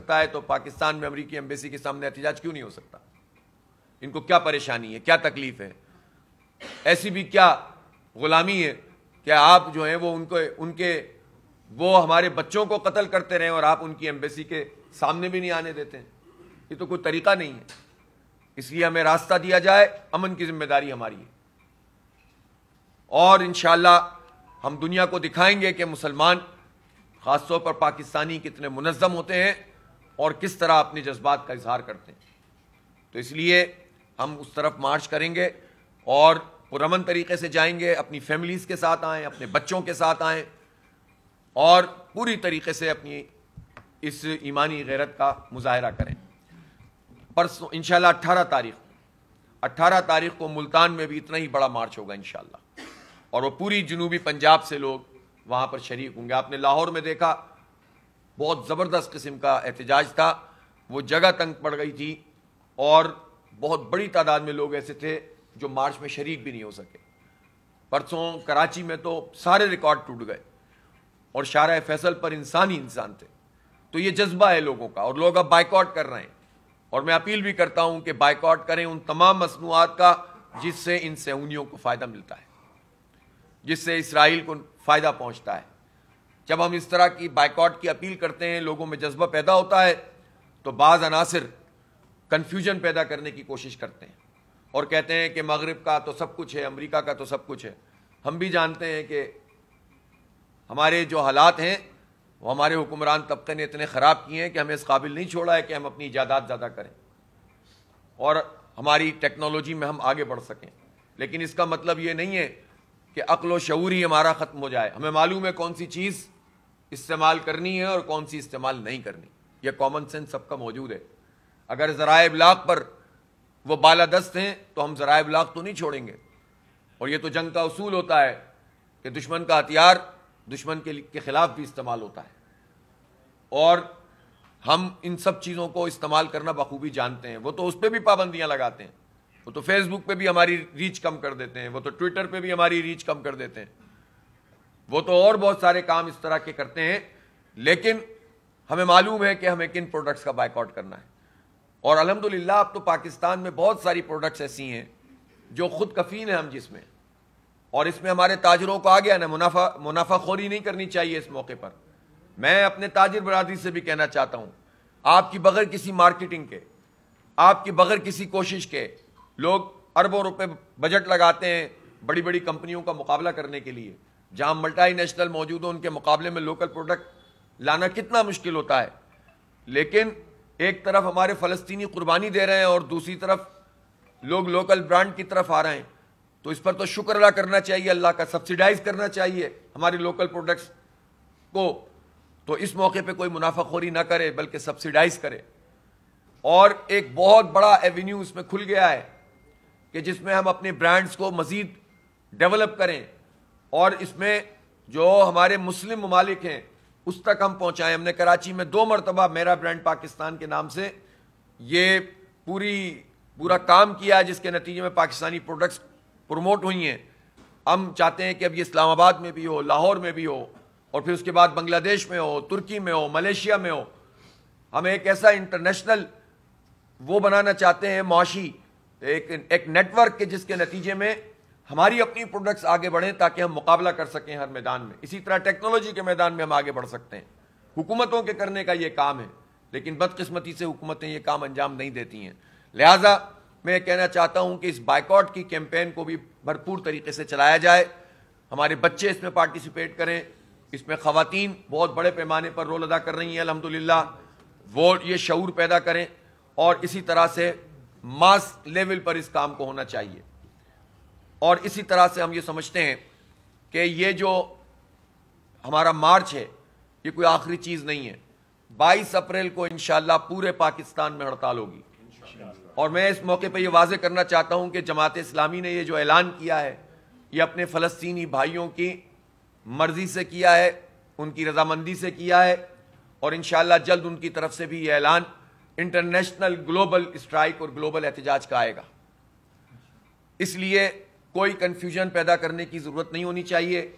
سکتا ہے تو پاکستان میں امریکی ایمبیسی کے سامنے احتجاج کیوں نہیں ہو سکتا؟ ان کو کیا پریشانی ہے، کیا تکلیف ہے؟ ایسی بھی کیا غلامی ہے کہ آپ جو ہیں وہ ہمارے بچوں کو قتل کرتے رہیں اور آپ ان کی ایمبیسی کے سامنے بھی نہیں آنے دیتے ہیں؟ یہ تو کوئی طریقہ نہیں ہے. اس لیے ہمیں راستہ دیا جائے، امن کی ذمہ داری ہماری ہے، اور انشاءاللہ ہم دنیا کو دکھائیں گے کہ مسلمان خاص طور پر پاکستانی کتنے منظم ہوتے ہیں اور کس طرح اپنے جذبات کا اظہار کرتے ہیں. تو اس لیے ہم اس طرف مارچ کریں گے اور پرامن طریقے سے جائیں گے، اپنی فیملیز کے ساتھ آئیں، اپنے بچوں کے ساتھ آئیں اور پوری طریقے سے اپنی اس ایمانی غیرت کا مظاہرہ کریں. پرسوں انشاءاللہ 18 تاریخ کو ملتان میں بھی اتنا ہی بڑا مارچ ہوگا انشاءاللہ، اور وہ پوری جنوبی پنجاب سے لوگ وہاں پر شریک ہوں گے. آپ نے لاہور میں دیکھا بہت زبردست قسم کا احتجاج تھا، وہ جگہ تنگ پڑ گئی تھی اور بہت بڑی تعداد میں لوگ ایسے تھے جو مارچ میں شریک بھی نہیں ہو سکے. پرسوں کراچی میں تو سارے ریکارڈ ٹوٹ گئے اور شارع فیصل پر انسان ہی انسان تھے. تو یہ جذبہ ہے لوگوں کا اور لوگ اب بائیکاٹ کر رہے ہیں، اور میں اپیل بھی کرتا ہوں کہ بائیکاٹ کریں ان تمام مصنوعات کا جس سے ان صہیونیوں کو فائدہ ملتا ہے، جس سے اسرائیل کو فائدہ پہنچتا ہے. جب ہم اس طرح کی بائیکاٹ کی اپیل کرتے ہیں، لوگوں میں جذبہ پیدا ہوتا ہے، تو بعض عناصر کنفیوژن پیدا کرنے کی کوشش کرتے ہیں اور کہتے ہیں کہ مغرب کا تو سب کچھ ہے، امریکہ کا تو سب کچھ ہے. ہم بھی جانتے ہیں کہ ہمارے جو حالات ہیں وہ ہمارے حکمران طبقے نے اتنے خراب کیے ہیں کہ ہمیں اس قابل نہیں چھوڑا ہے کہ ہم اپنی ایجادات زیادہ کریں اور ہماری ٹیکنالوجی میں ہم آگے بڑھ سکیں. لیکن اس کا مطلب یہ نہیں ہے کہ عقل و شعور ہی ہمارا ختم ہو جائے. ہمیں معلوم ہے کون سی چیز استعمال کرنی ہے اور کون سی استعمال نہیں کرنی. یہ کامن سینس سب کا موجود ہے. اگر ذرائع ابلاغ پر وہ بالادست ہیں تو ہم ذرائع ابلاغ تو نہیں چھوڑیں گے. اور یہ تو جنگ کا اصول ہوتا ہے کہ دشمن کا ہتھیار دشمن کے خلاف بھی استعمال ہوتا ہے، اور ہم ان سب چیزوں کو استعمال کرنا بخوبی جانتے ہیں. وہ تو اس پہ بھی پابندیاں لگاتے ہیں، وہ تو فیس بک پہ بھی ہماری ریچ کم کر دیتے ہیں، وہ تو ٹویٹر پہ بھی ہماری ریچ کم کر دیتے ہیں، وہ تو اور بہت سارے کام اس طرح کے کرتے ہیں. لیکن ہمیں معلوم ہے کہ ہمیں کن پروڈکٹس کا بائیکاٹ کرنا ہے. اور الحمدللہ اب تو پاکستان میں بہت ساری پروڈکٹس ایسی ہیں جو خود کفیل ہیں ہم جس میں، اور اس میں ہمارے تاجروں کو آگے آنا، منافع خوری نہیں کرنی چاہیے. اس موقع پر میں اپنے تاجر برادری سے بھی کہنا چاہتا ہوں، آپ کی بغیر کسی مارکیٹنگ کے، آپ کی بغیر کسی کوشش کے لوگ اربوں روپے بجٹ لگاتے ہیں بڑی بڑی کمپنیوں کا مقابلہ کرنے کے لیے. جہاں ملٹی نیشنل موجود ہوں ان کے مقابلے میں لوکل پروڈکٹ لانا کتنا مشکل ہوتا ہے. لیکن ایک طرف ہمارے فلسطینی قربانی دے رہے ہیں اور دوسری طرف لوگ لوکل برانڈ کی طرف آ رہے ہیں. تو اس پر تو شکر ادا کرنا چاہیے اللہ کا، سبسیڈائز کرنا چاہیے ہماری لوکل پروڈکٹس کو. تو اس موقع پہ کوئی منافع خوری نہ کرے بلکہ سبسیڈائز کرے. اور ایک بہت بڑا ایونیو اس میں کھل گیا ہے کہ جس میں ہم اپنے برانڈز کو مزید ڈیولپ کریں اور اس میں جو ہمارے مسلم ممالک ہیں اس تک ہم پہنچائیں. ہم نے کراچی میں 2 مرتبہ میرا برانڈ پاکستان کے نام سے یہ پورا کام کیا جس کے نتیجے میں پاکستانی پروڈکٹس پروموٹ ہوئی ہیں. ہم چاہتے ہیں کہ اب یہ اسلام آباد میں بھی ہو، لاہور میں بھی ہو، اور پھر اس کے بعد بنگلہ دیش میں ہو، ترکی میں ہو، ملیشیا میں ہو. ہم ایک ایسا انٹرنیشنل وہ بنانا چاہتے ہیں معاشی ایک نیٹ ورک کے جس کے نتیجے میں ہماری اپنی پروڈکٹس آگے بڑھیں تاکہ ہم مقابلہ کر سکیں ہر میدان میں. اسی طرح ٹیکنالوجی کے میدان میں ہم آگے بڑھ سکتے ہیں. حکومتوں کے کرنے کا یہ کام ہے، لیکن بدقسمتی سے حکومتیں یہ کام انجام نہیں دیتی ہیں. لہٰذا میں کہنا چاہتا ہوں کہ اس بائیکاٹ کی کیمپین کو بھی بھرپور طریقے سے چلایا جائے. ہمارے بچے اس میں پارٹیسپیٹ کریں. اس میں خواتین بہت بڑے پیمانے پر رول ادا کر رہی ہیں الحمدللہ، وہ یہ شعور پیدا کریں، اور اسی طرح سے ماس لیول پر اس کام کو ہونا چاہیے. اور اسی طرح سے ہم یہ سمجھتے ہیں کہ یہ جو ہمارا مارچ ہے یہ کوئی آخری چیز نہیں ہے. 22 اپریل کو انشاءاللہ پورے پاکستان میں ہڑتال ہوگی، اور میں اس موقع پہ یہ واضح کرنا چاہتا ہوں کہ جماعت اسلامی نے یہ جو اعلان کیا ہے یہ اپنے فلسطینی بھائیوں کی مرضی سے کیا ہے، ان کی رضامندی سے کیا ہے، اور انشاءاللہ جلد ان کی طرف سے بھی یہ اعلان انٹرنیشنل گلوبل اسٹرائک اور گلوبل احتجاج کا آئے گا. اس لیے کوئی کنفیوژن پیدا کرنے کی ضرورت نہیں ہونی چاہیے.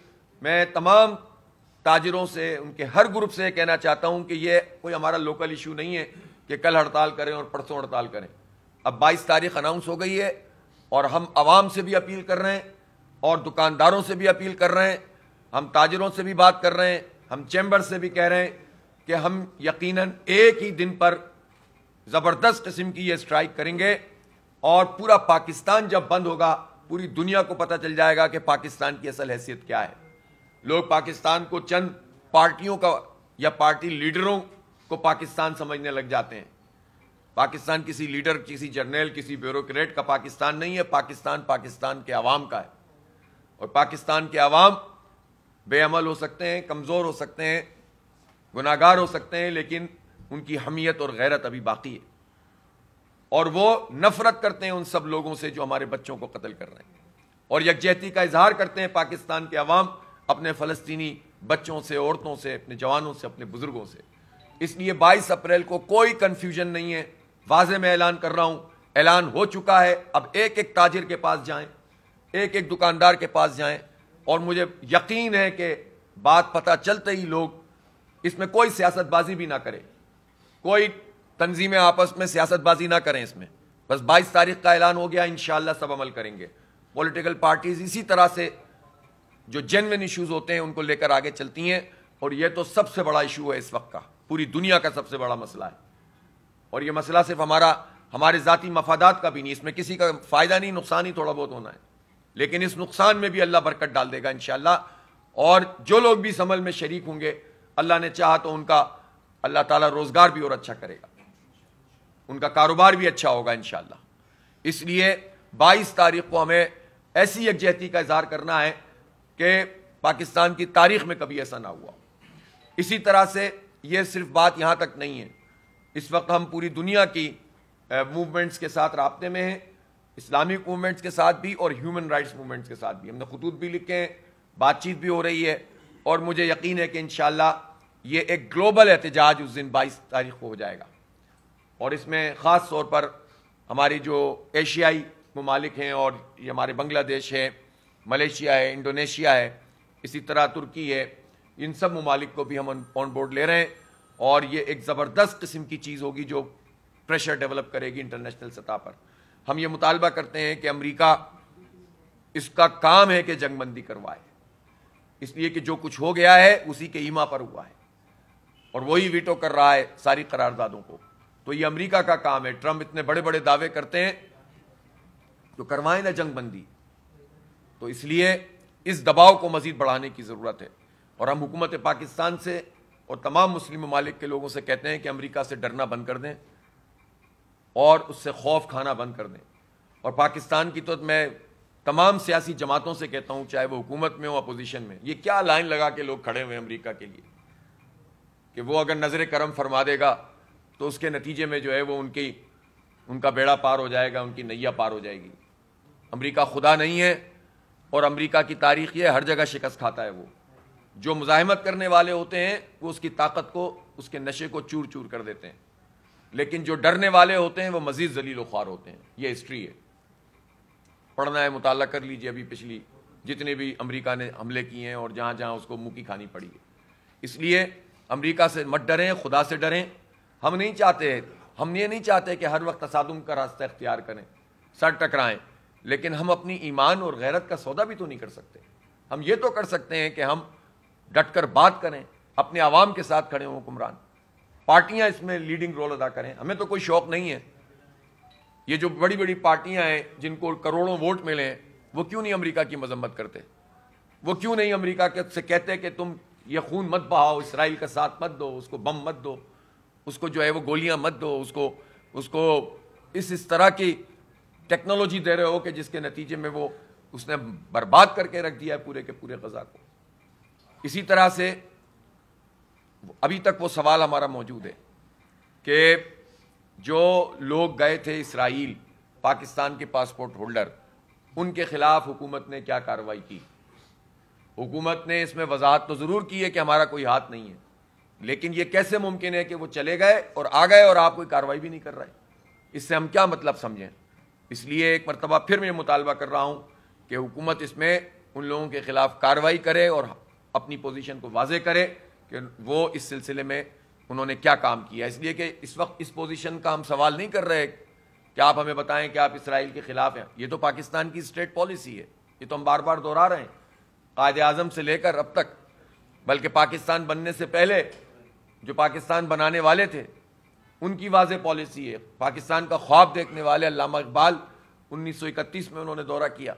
میں تمام تاجروں سے، ان کے ہر گروپ سے کہنا چاہتا ہوں کہ یہ کوئی ہمارا لوکل ایشو نہیں ہے کہ کل ہڑتال کریں اور پرسوں ہڑتال کریں. اب 22 تاریخ اناؤنس ہو گئی ہے اور ہم عوام سے بھی اپیل کر رہے ہیں اور دکانداروں سے بھی اپیل کر رہے ہیں، ہم تاجروں سے بھی بات کر رہے ہیں، ہم چیمبر سے بھی کہہ رہے ہیں کہ ہم یقیناً ایک ہی دن پر زبردست قسم کی یہ اسٹرائک کریں گے اور پورا پاکستان جب بند ہوگا پوری دنیا کو پتہ چل جائے گا کہ پاکستان کی اصل حیثیت کیا ہے. لوگ پاکستان کو چند پارٹیوں کا یا پارٹی لیڈروں کو پاکستان سمجھنے لگ جاتے ہیں. پاکستان کسی لیڈر، کسی جرنیل، کسی بیوروکریٹ کا پاکستان نہیں ہے. پاکستان پاکستان کے عوام کا ہے اور پاکستان کے عوام بے عمل ہو سکتے ہیں، کمزور ہو سکتے ہیں، گناہگار ہو سکتے ہیں، لیکن ان کی حمیت اور غیرت ابھی باقی ہے اور وہ نفرت کرتے ہیں ان سب لوگوں سے جو ہمارے بچوں کو قتل کر رہے ہیں اور یکجہتی کا اظہار کرتے ہیں پاکستان کے عوام اپنے فلسطینی بچوں سے، عورتوں سے، اپنے جوانوں سے، اپنے بزرگوں سے. اس لیے 22 اپریل کو کوئی کنفیوژن نہیں ہے. واضح میں اعلان کر رہا ہوں، اعلان ہو چکا ہے. اب ایک ایک تاجر کے پاس جائیں، ایک ایک دکاندار کے پاس جائیں اور مجھے یقین ہے کہ بات پتہ چلتے ہی لوگ اس میں کوئی سیاست بازی بھی نہ کرے، کوئی تنظیمیں آپس میں سیاست بازی نہ کریں. اس میں بس 22 تاریخ کا اعلان ہو گیا، انشاءاللہ سب عمل کریں گے. پولیٹیکل پارٹیز اسی طرح سے جو جینوین ایشوز ہوتے ہیں ان کو لے کر آگے چلتی ہیں اور یہ تو سب سے بڑا ایشو ہے اس وقت کا، پوری دنیا کا سب سے بڑا مسئلہ ہے. اور یہ مسئلہ صرف ہمارے ذاتی مفادات کا بھی نہیں، اس میں کسی کا فائدہ نہیں، نقصان ہی تھوڑا بہت ہونا ہے، لیکن اس نقصان میں بھی اللہ برکت ڈال دے گا انشاءاللہ. اور جو لوگ بھی اس عمل میں شریک ہوں گے اللہ نے چاہا تو ان کا اللہ تعالیٰ روزگار بھی اور اچھا کرے گا، ان کا کاروبار بھی اچھا ہوگا انشاءاللہ. اس لیے 22 تاریخ کو ہمیں ایسی یکجہتی کا اظہار کرنا ہے کہ پاکستان کی تاریخ میں کبھی ایسا نہ ہوا. اسی طرح سے یہ صرف بات یہاں تک نہیں ہے، اس وقت ہم پوری دنیا کی موومنٹس کے ساتھ رابطے میں ہیں، اسلامک موومنٹس کے ساتھ بھی اور ہیومن رائٹس موومنٹس کے ساتھ بھی. ہم نے خطوط بھی لکھے ہیں، بات چیت بھی ہو رہی ہے اور مجھے یقین ہے کہ انشاءاللہ یہ ایک گلوبل احتجاج اس دن 22 تاریخ کو ہو جائے گا. اور اس میں خاص طور پر ہماری جو ایشیائی ممالک ہیں اور یہ ہمارے بنگلہ دیش ہے، ملیشیا ہے، انڈونیشیا ہے، اسی طرح ترکی ہے، ان سب ممالک کو بھی ہم آن بورڈ لے رہے ہیں اور یہ ایک زبردست قسم کی چیز ہوگی جو پریشر ڈیولپ کرے گی انٹرنیشنل سطح پر. ہم یہ مطالبہ کرتے ہیں کہ امریکہ اس کا کام ہے کہ جنگ بندی کروائے، اس لیے کہ جو کچھ ہو گیا ہے اسی کے ایما پر ہوا ہے اور وہی ویٹو کر رہا ہے ساری قراردادوں کو. تو یہ امریکہ کا کام ہے. ٹرمپ اتنے بڑے بڑے دعوے کرتے ہیں جو کروائیں نا جنگ بندی، تو اس لیے اس دباؤ کو مزید بڑھانے کی ضرورت ہے. اور ہم حکومت پاکستان سے اور تمام مسلم ممالک کے لوگوں سے کہتے ہیں کہ امریکہ سے ڈرنا بند کر دیں اور اس سے خوف کھانا بند کر دیں. اور پاکستان کی تو میں تمام سیاسی جماعتوں سے کہتا ہوں، چاہے وہ حکومت میں ہو اپوزیشن میں، یہ کیا لائن لگا کے لوگ کھڑے ہوئے ہیں امریکہ کے لیے کہ وہ اگر نظر کرم فرما دے گا تو اس کے نتیجے میں جو ہے وہ ان کا بیڑا پار ہو جائے گا، ان کی نیا پار ہو جائے گی. امریکہ خدا نہیں ہے اور امریکہ کی تاریخ یہ ہر جگہ شکست کھاتا ہے. وہ جو مزاحمت کرنے والے ہوتے ہیں وہ اس کی طاقت کو، اس کے نشے کو چور چور کر دیتے ہیں، لیکن جو ڈرنے والے ہوتے ہیں وہ مزید ذلیل و خوار ہوتے ہیں. یہ ہسٹری ہے، پڑھنا ہے مطالعہ کر لیجئے ابھی پچھلی جتنے بھی امریکہ نے حملے کیے ہیں اور جہاں جہاں اس کو منہ کی کھانی پڑی ہے. اس لیے امریکہ سے مت ڈریں، خدا سے ڈریں. ہم یہ نہیں چاہتے کہ ہر وقت تصادم کا راستہ اختیار کریں، سر ٹکرائیں، لیکن ہم اپنی ایمان اور غیرت کا سودا بھی تو نہیں کر سکتے. ہم یہ تو کر سکتے ہیں کہ ہم ڈٹ کر بات کریں، اپنے عوام کے ساتھ کھڑے ہوں. حکمران پارٹیاں اس میں لیڈنگ رول ادا کریں. ہمیں تو کوئی شوق نہیں ہے. یہ جو بڑی بڑی پارٹیاں ہیں جن کو کروڑوں ووٹ ملے ہیں، وہ کیوں نہیں امریکہ کی مذمت کرتے؟ وہ کیوں نہیں امریکہ سے کہتے کہ تم یہ خون مت بہاؤ، اسرائیل کا ساتھ مت دو، اس کو بم مت دو، اس کو جو ہے وہ گولیاں مت دو، اس کو اس طرح کی ٹیکنالوجی دے رہے ہو کہ جس کے نتیجے میں اس نے برباد کر کے رکھ دیا ہے پورے کے پورے غزہ کو. اسی طرح سے ابھی تک وہ سوال ہمارا موجود ہے کہ جو لوگ گئے تھے اسرائیل، پاکستان کے پاسپورٹ ہولڈر، ان کے خلاف حکومت نے کیا کارروائی کی؟ حکومت نے اس میں وضاحت تو ضرور کی ہے کہ ہمارا کوئی ہاتھ نہیں ہے، لیکن یہ کیسے ممکن ہے کہ وہ چلے گئے اور آ گئے اور آپ کوئی کارروائی بھی نہیں کر رہے؟ اس سے ہم کیا مطلب سمجھیں؟ اس لیے ایک مرتبہ پھر میں مطالبہ کر رہا ہوں کہ حکومت اس میں ان لوگوں کے خلاف کارروائی کرے اور اپنی پوزیشن کو واضح کرے کہ وہ اس سلسلے میں انہوں نے کیا کام کیا. اس لیے کہ اس وقت اس پوزیشن کا ہم سوال نہیں کر رہے کہ آپ ہمیں بتائیں کہ آپ اسرائیل کے خلاف ہیں. یہ تو پاکستان کی اسٹیٹ پالیسی ہے, یہ تو ہم بار بار دہرا رہے ہیں قائد اعظم سے لے کر اب تک. بلکہ پاکستان بننے سے پہلے جو پاکستان بنانے والے تھے ان کی واضح پالیسی ہے. پاکستان کا خواب دیکھنے والے علامہ اقبال 1931 میں انہوں نے دورہ کیا.